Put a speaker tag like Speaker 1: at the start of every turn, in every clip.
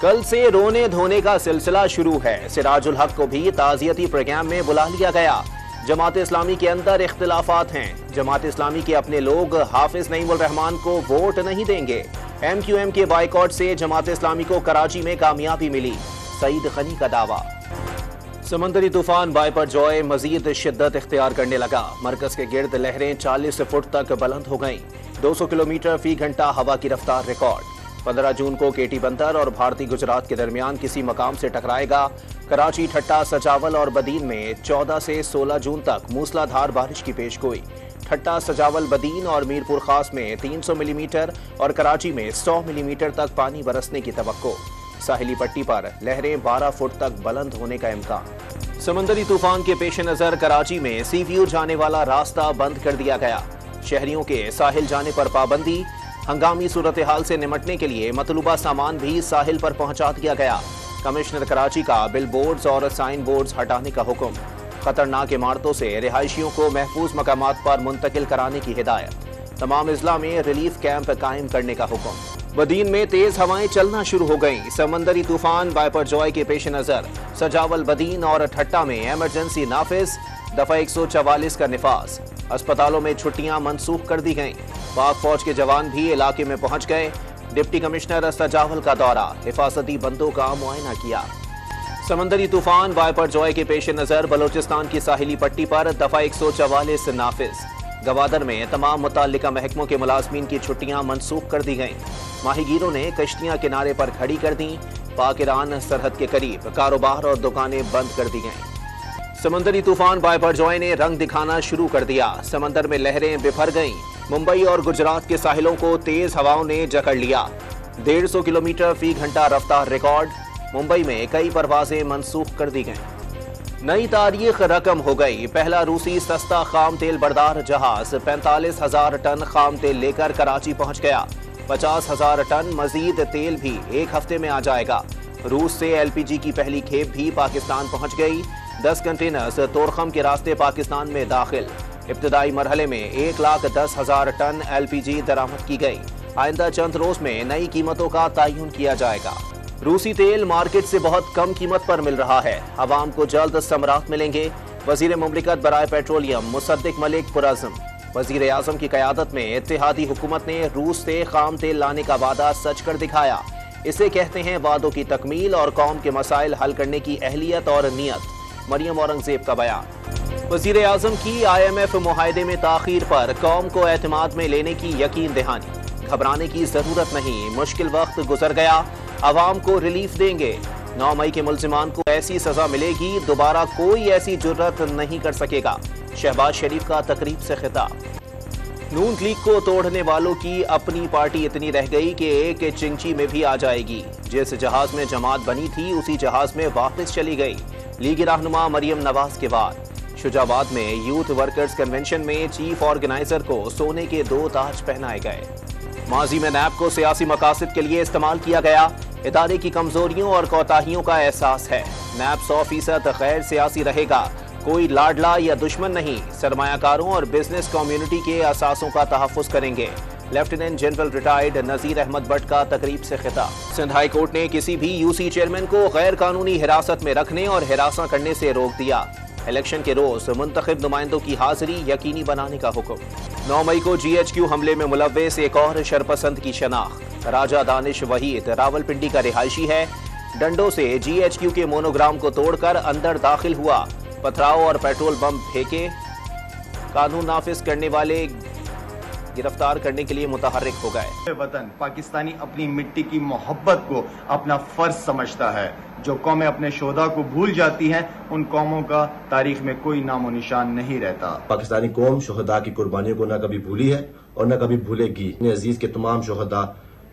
Speaker 1: कल से रोने धोने का सिलसिला शुरू है। सिराजुल हक को भी ताज़ियती प्रोग्राम में बुला लिया गया। जमात इस्लामी के अंदर इख्तिलाफात हैं। जमात इस्लामी के अपने लोग हाफिज नईमुल रहमान को वोट नहीं देंगे। MQM के बाइकॉट से जमात इस्लामी को कराची में कामयाबी मिली, सईद गनी का दावा। समंदरी तूफान बाइपर जॉय मजीद शिद्दत इख्तियार करने लगा। मरकज के गिर्द लहरें 40 फुट तक बुलंद हो गईं। 200 किलोमीटर फी घंटा हवा की रफ्तार रिकॉर्ड। 15 जून को केटी बंदर और भारतीय गुजरात के दरमियान किसी मकाम से टकराएगा। कराची, ठट्टा, सजावल और बदीन में 14 से 16 जून तक मूसलाधार बारिश की पेशगोई। ठट्टा, सजावल, बदीन और मीरपुर खास में 300 मिलीमीटर और कराची में 100 मिलीमीटर तक पानी बरसने की तवक्को। साहिली पट्टी पर लहरें 12 फुट तक बुलंद होने का इम्कान। समंदरी तूफान के पेश नजर कराची में सी व्यू जाने वाला रास्ता बंद कर दिया गया। शहरियों के साहिल जाने पर पाबंदी। हंगामी सूरत हाल से निमटने के लिए मतलूबा सामान भी साहिल पर पहुंचा दिया गया। कमिश्नर कराची का बिल बोर्ड्स और साइन बोर्ड्स हटाने का हुक्म। खतरनाक इमारतों से रिहायशियों को महफूज मकामात पर मुंतकिल कराने की हिदायत। तमाम अजला में रिलीफ कैंप कायम करने का हुक्म। बदीन में तेज हवाएं चलना शुरू हो गईं। समंदरी तूफान बाइपर जॉय के पेश नजर सजावल, बदीन और ठट्टा में इमरजेंसी नाफिज। दफा 144 का निफाज। अस्पतालों में छुट्टियां मनसूख कर दी गईं। पाक फौज के जवान भी इलाके में पहुंच गए। डिप्टी कमिश्नर सजावल का दौरा, हिफाजती बंदों का मुआयना किया। समंदरी तूफान बाइपर जॉय के पेश नजर बलोचिस्तान की साहिली पट्टी पर दफा 144 नाफिज। गवादर में तमाम मुताल्लिका महकमों के मुलाजमीन की छुट्टियां मनसूख कर दी गईं। माहीगीरों ने कश्तियां किनारे पर खड़ी कर दी। पाक ईरान सरहद के करीब कारोबार और दुकानें बंद कर दी गईं। समंदरी तूफान बाइपर जॉय ने रंग दिखाना शुरू कर दिया। समंदर में लहरें बिफर गईं। मुंबई और गुजरात के साहिलों को तेज हवाओं ने जकड़ लिया। 150 किलोमीटर फी घंटा रफ्तार रिकॉर्ड। मुंबई में कई परवाजें मनसूख कर दी गईं। नई तारीख रकम हो गई। पहला रूसी सस्ता खाम तेल बरदार जहाज 45,000 टन खाम तेल लेकर कराची पहुंच गया। 50,000 टन मजीद तेल भी एक हफ्ते में आ जाएगा। रूस से LPG की पहली खेप भी पाकिस्तान पहुंच गई। 10 कंटेनर्स तोरखम के रास्ते पाकिस्तान में दाखिल। इब्तदाई मरहले में 1,10,000 टन LPG दरामद की गई। आइंदा चंद रोज में नई कीमतों का तयन किया जाएगा। रूसी तेल मार्केट से बहुत कम कीमत पर मिल रहा है। अवाम को जल्द समरात मिलेंगे। वजीर मुमलिकत बराए पेट्रोलियम मुसद्दिक मलिक पुरअज़्म। वजीर आजम की क़यादत में इत्तेहादी हुकूमत ने रूस से खाम तेल लाने का वादा सच कर दिखाया। इसे कहते हैं वादों की तकमील और कौम के मसाइल हल करने की अहलियत और नियत। मरियम औरंगजेब का बयान। वजीर आजम की IMF मुआहदे में ताखीर पर कौम को एतमाद में लेने की यकीन दहानी। घबराने की जरूरत नहीं, मुश्किल वक्त गुजर गया, अवाम को रिलीफ देंगे। 9 मई के मुल्जिमान को ऐसी सजा मिलेगी, दोबारा कोई ऐसी जुर्रत नहीं कर सकेगा। शहबाज शरीफ का तकरीब से खिताब। नून लीग को तोड़ने वालों की अपनी पार्टी इतनी रह गई कि एक चिंची में भी आ जाएगी। जिस जहाज में जमात बनी थी उसी जहाज में वापस चली गई। लीगी रहनुमा मरियम नवाज के बाद शुजाबाद में यूथ वर्कर्स कन्वेंशन में चीफ ऑर्गेनाइजर को सोने के 2 ताज पहनाए गए। माजी में नैब को सियासी मकासद के लिए इस्तेमाल किया गया। इदारे की कमजोरियों और कोताहियों का एहसास है। नैब 100% गैर सियासी रहेगा, कोई लाडला या दुश्मन नहीं। सरमायाकारों और बिजनेस कम्युनिटी के असासों का तहफ़्फ़ुज़ करेंगे। लेफ्टिनेंट जनरल रिटायर्ड नज़ीर अहमद भट्ट का तकरीब से खिताब। सिंध हाई कोर्ट ने किसी भी UC चेयरमैन को गैर कानूनी हिरासत में रखने और हिरासा करने से रोक दिया। इलेक्शन के रोज मुंतखब नुमाइंदों की हाजिरी यकीनी बनाने का हुक्म। 9 मई को GHQ हमले में मुलव्वस एक और शरपसंद की शनाख्त। राजा दानिश वहीद रावलपिंडी का रिहायशी है। डंडों से GHQ के मोनोग्राम को तोड़कर अंदर दाखिल हुआ। पथराव और पेट्रोल बम फेंके। कानून नाफिज करने वाले गिरफ्तार करने के लिए मुतहर्रिक हो गए।
Speaker 2: वतन पाकिस्तानी अपनी मिट्टी की मोहब्बत को अपना फर्ज समझता है। जो कौमें अपने शोधा को भूल जाती हैं, उन कौमों का तारीख में कोई नामो निशान नहीं रहता।
Speaker 3: पाकिस्तानी कौम शोहदा की कुर्बानियों को न कभी भूली है और न कभी भूलेगी। अपने अजीज के तमाम शोहदा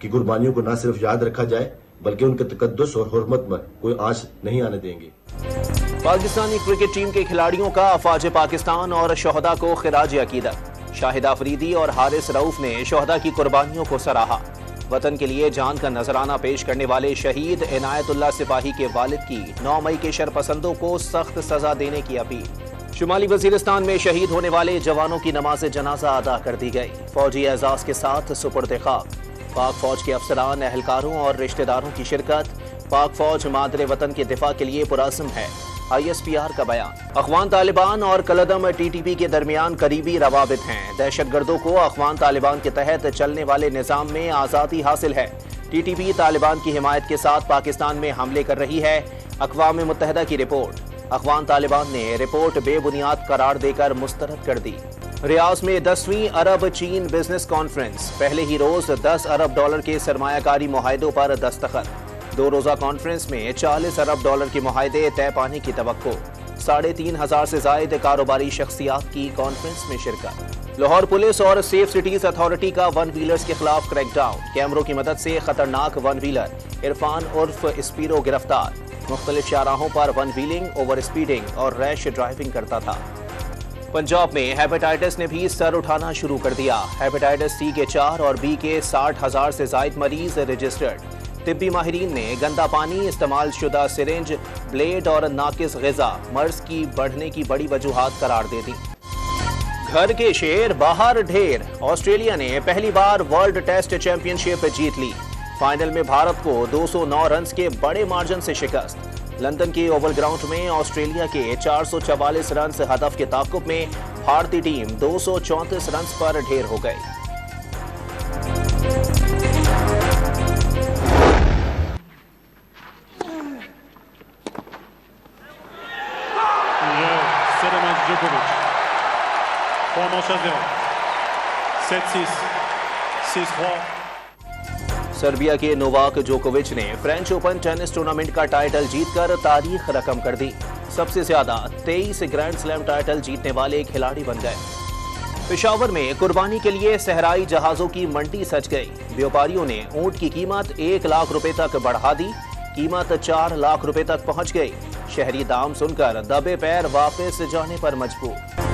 Speaker 3: की कुर्बानियों को न सिर्फ याद रखा जाए बल्कि उनके तकद्दुस और हुर्मत में कोई आंच नहीं आने देंगे।
Speaker 1: पाकिस्तानी क्रिकेट टीम के खिलाड़ियों का अफवाज पाकिस्तान और शोहदा को खिराज अकीदत। शाहिद आफरीदी और हारिस रऊफ ने शोहदा की कुर्बानियों को सराहा। वतन के लिए जान का नजराना पेश करने वाले शहीद इनायतुल्लाह सिपाही के वालिद की 9 मई के शरपसंदों को सख्त सजा देने की अपील। शुमाली वजीरिस्तान में शहीद होने वाले जवानों की नमाज जनाजा अदा कर दी गई। फौजी एजाज के साथ सुपुर्द खाक। पाक फौज के अफसरान, एहलकारों और रिश्तेदारों की शिरकत। पाक फौज मादरे वतन के दिफा के लिए पुरअज़्म है। ISPR का बयान। अफ़गान तालिबान और कलदम TTP के दरमियान करीबी रवाबित हैं। दहशतगर्दों को अफ़गान तालिबान के तहत चलने वाले निज़ाम में आज़ादी हासिल है। TTP तालिबान की हिमायत के साथ पाकिस्तान में हमले कर रही है। अक़वाम मुत्तहिदा की रिपोर्ट। अफ़गान तालिबान ने रिपोर्ट बेबुनियाद करार देकर मुस्तरद कर दी। रियाज में 10वीं अरब चीन बिजनेस कॉन्फ्रेंस। पहले ही रोज $10 अरब के सरमायाकारी मुआहदों पर दस्तखत। 2 रोजा कॉन्फ्रेंस में $40 अरब के मुआहदे तय पाने की तवक्को। 3,500 से जायद कारोबारी शख्सियात की कॉन्फ्रेंस में शिरकत। लाहौर पुलिस और सेफ सिटीज अथॉरिटी का वन व्हीलर्स के खिलाफ क्रैकडाउन। कैमरों की मदद से खतरनाक वन व्हीलर इरफान उर्फ स्पीरो गिरफ्तार। मुख्तलिफ शाहराहों पर वन व्हीलिंग, ओवर स्पीडिंग और रैश ड्राइविंग करता था। पंजाब में हेपेटाइटिस ने भी सर उठाना शुरू कर दिया। हेपेटाइटिस C के 4 और B के 60,000 से जायद मरीज रजिस्टर्ड। तिब्बी माहिरीन ने गंदा पानी, इस्तेमाल शुदा सिरिंज, ब्लेड और नाकिस ग़िज़ा मर्ज की बढ़ने की बड़ी वजूहात करार दे दी। घर के शेर बाहर ढेर। ऑस्ट्रेलिया ने पहली बार वर्ल्ड टेस्ट चैंपियनशिप जीत ली। फाइनल में भारत को 209 रन के बड़े मार्जिन से शिकस्त। लंदन के ओवल ग्राउंड में ऑस्ट्रेलिया के 444 रन हदफ के ताक़ुब में भारतीय टीम 234 रन पर ढेर हो गई।
Speaker 4: Djokovic. Pour manche à 0. 7-6. 6-3.
Speaker 1: सर्बिया के नोवाक जोकोविच ने फ्रेंच ओपन टेनिस टूर्नामेंट का टाइटल जीतकर तारीख रकम कर दी। सबसे ज्यादा 23 ग्रैंड स्लैम टाइटल जीतने वाले खिलाड़ी बन गए। पेशावर में कुर्बानी के लिए सहराई जहाजों की मंडी सज गई। व्यापारियों ने ऊंट की कीमत 1 लाख रुपए तक बढ़ा दी। कीमत 4 लाख रुपए तक पहुंच गई। शहरी दाम सुनकर दबे पैर वापस जाने पर मजबूर।